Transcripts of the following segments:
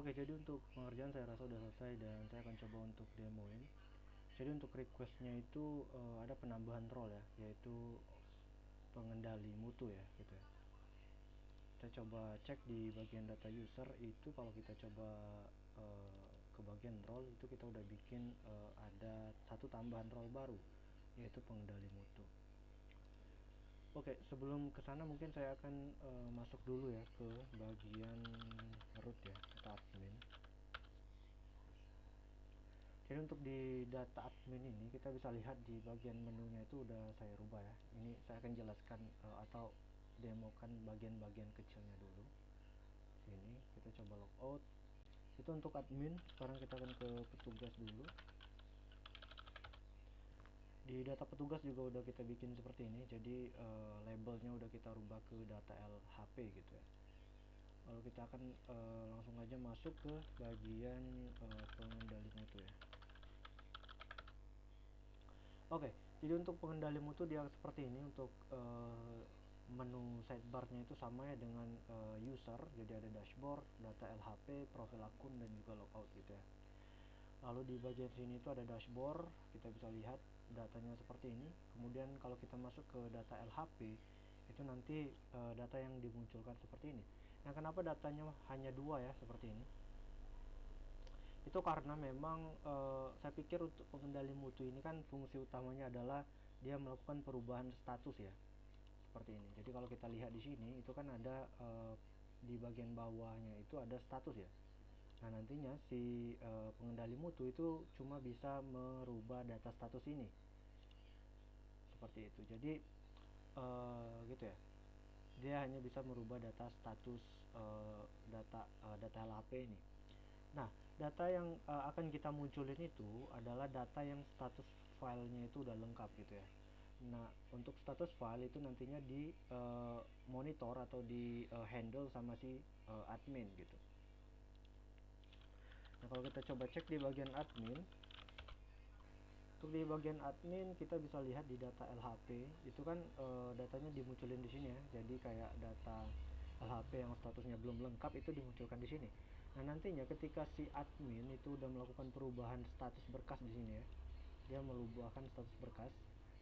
Oke, jadi untuk pengerjaan saya rasa udah selesai dan saya akan coba untuk demoin. Jadi untuk requestnya itu ada penambahan role ya, yaitu pengendali mutu ya gitu ya. Kita coba cek di bagian data user itu, kalau kita coba ke bagian role itu kita udah bikin ada satu tambahan role baru, yaitu pengendali mutu. Oke, sebelum kesana mungkin saya akan masuk dulu ya ke bagian root ya, data admin. Jadi untuk di data admin ini kita bisa lihat di bagian menunya itu udah saya rubah ya. Ini saya akan jelaskan atau demokan bagian-bagian kecilnya dulu. Sini kita coba logout. Itu untuk admin. Sekarang kita akan ke petugas dulu. Di data petugas juga udah kita bikin seperti ini. Jadi labelnya udah kita rubah ke data LHP gitu ya. Lalu kita akan langsung aja masuk ke bagian pengendali mutu ya. Oke, jadi untuk pengendali mutu dia seperti ini. Untuk menu sidebarnya itu sama ya dengan user. Jadi ada dashboard, data LHP, profil akun, dan juga logout gitu ya. Lalu di bagian sini itu ada dashboard, kita bisa lihat datanya seperti ini. Kemudian kalau kita masuk ke data LHP, itu nanti data yang dimunculkan seperti ini. Nah, kenapa datanya hanya dua ya seperti ini? Itu karena memang saya pikir untuk pengendali mutu ini kan fungsi utamanya adalah dia melakukan perubahan status ya, seperti ini. Jadi kalau kita lihat di sini itu kan ada di bagian bawahnya itu ada status ya. Nah, nantinya si pengendali mutu itu cuma bisa merubah data status ini, seperti itu. Jadi gitu ya, dia hanya bisa merubah data status data LHP ini. Nah, data yang akan kita munculin itu adalah data yang status filenya itu udah lengkap gitu ya. Nah, untuk status file itu nantinya di monitor atau di handle sama si admin gitu. Nah, kalau kita coba cek di bagian admin, untuk di bagian admin kita bisa lihat di data LHP itu kan datanya dimunculin di sini ya. Jadi kayak data LHP yang statusnya belum lengkap itu dimunculkan di sini. Nah, nantinya ketika si admin itu udah melakukan perubahan status berkas di sini ya, dia merubahkan status berkas.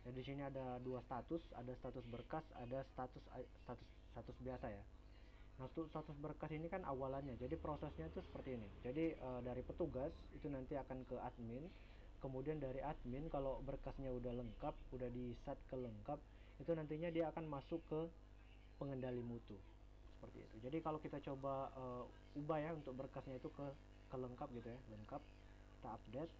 Ya, di sini ada dua status, ada status berkas, ada status biasa ya. Nah, status berkas ini kan awalannya, jadi prosesnya itu seperti ini. Jadi dari petugas itu nanti akan ke admin, kemudian dari admin kalau berkasnya udah lengkap, udah di set ke lengkap, itu nantinya dia akan masuk ke pengendali mutu, seperti itu. Jadi kalau kita coba ubah ya untuk berkasnya itu ke lengkap gitu ya, lengkap, kita update,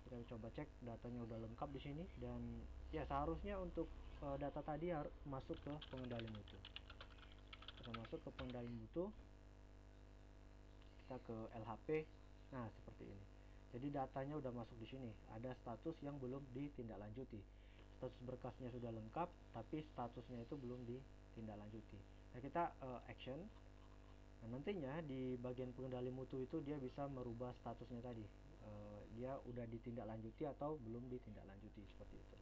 kita coba cek datanya udah lengkap di sini, dan ya seharusnya untuk data tadi harus masuk ke pengendali mutu. Kita masuk ke pengendali mutu, kita ke LHP. Nah, seperti ini. Jadi datanya udah masuk di sini. Ada status yang belum ditindaklanjuti. Status berkasnya sudah lengkap, tapi statusnya itu belum ditindaklanjuti. Nah, kita action. Nah, nantinya di bagian pengendali mutu itu dia bisa merubah statusnya tadi. Dia udah ditindaklanjuti atau belum ditindaklanjuti, seperti itu.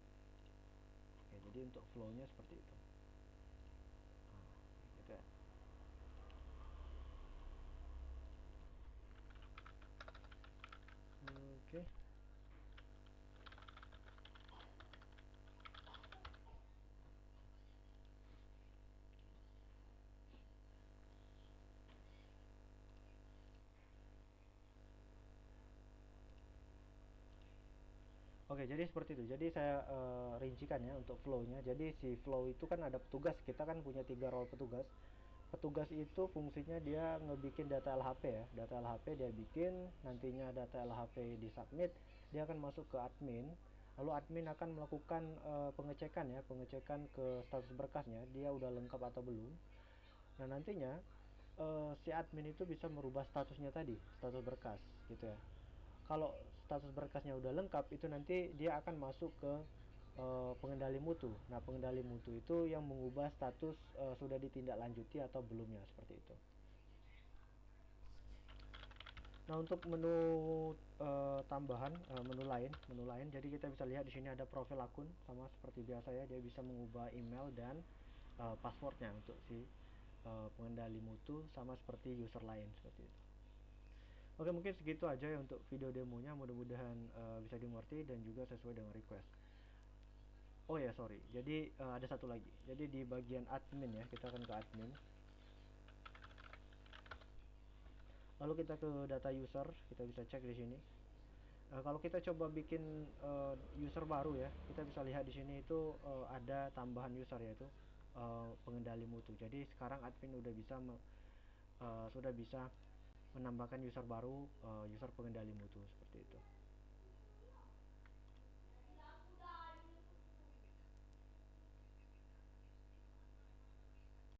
Oke, jadi untuk flow-nya seperti itu. Nah, gitu ya. Oke. Oke, jadi seperti itu. Jadi saya rincikan ya untuk flow-nya. Jadi si flow itu kan ada petugas. Kita kan punya 3 role petugas. Petugas itu fungsinya dia ngebikin data LHP ya. Data LHP dia bikin, nantinya data LHP disubmit, dia akan masuk ke admin. Lalu admin akan melakukan pengecekan ya, pengecekan ke status berkasnya, dia udah lengkap atau belum. Nah, nantinya si admin itu bisa merubah statusnya tadi, status berkas gitu ya. Kalau status berkasnya udah lengkap, itu nanti dia akan masuk ke pengendali mutu. Nah, pengendali mutu itu yang mengubah status sudah ditindaklanjuti atau belumnya, seperti itu. Nah, untuk menu tambahan, menu lain, jadi kita bisa lihat di sini ada profil akun, sama seperti biasa ya, dia bisa mengubah email dan passwordnya untuk si pengendali mutu, sama seperti user lain, seperti itu. Oke, mungkin segitu aja ya untuk video demonya, mudah-mudahan bisa dimengerti dan juga sesuai dengan request. Oh ya, sorry, jadi ada satu lagi, jadi di bagian admin ya, kita akan ke admin, lalu kita ke data user, kita bisa cek di sini. Kalau kita coba bikin user baru ya, kita bisa lihat di sini itu ada tambahan user, yaitu pengendali mutu. Jadi sekarang admin sudah bisa menambahkan user baru, user pengendali mutu seperti itu.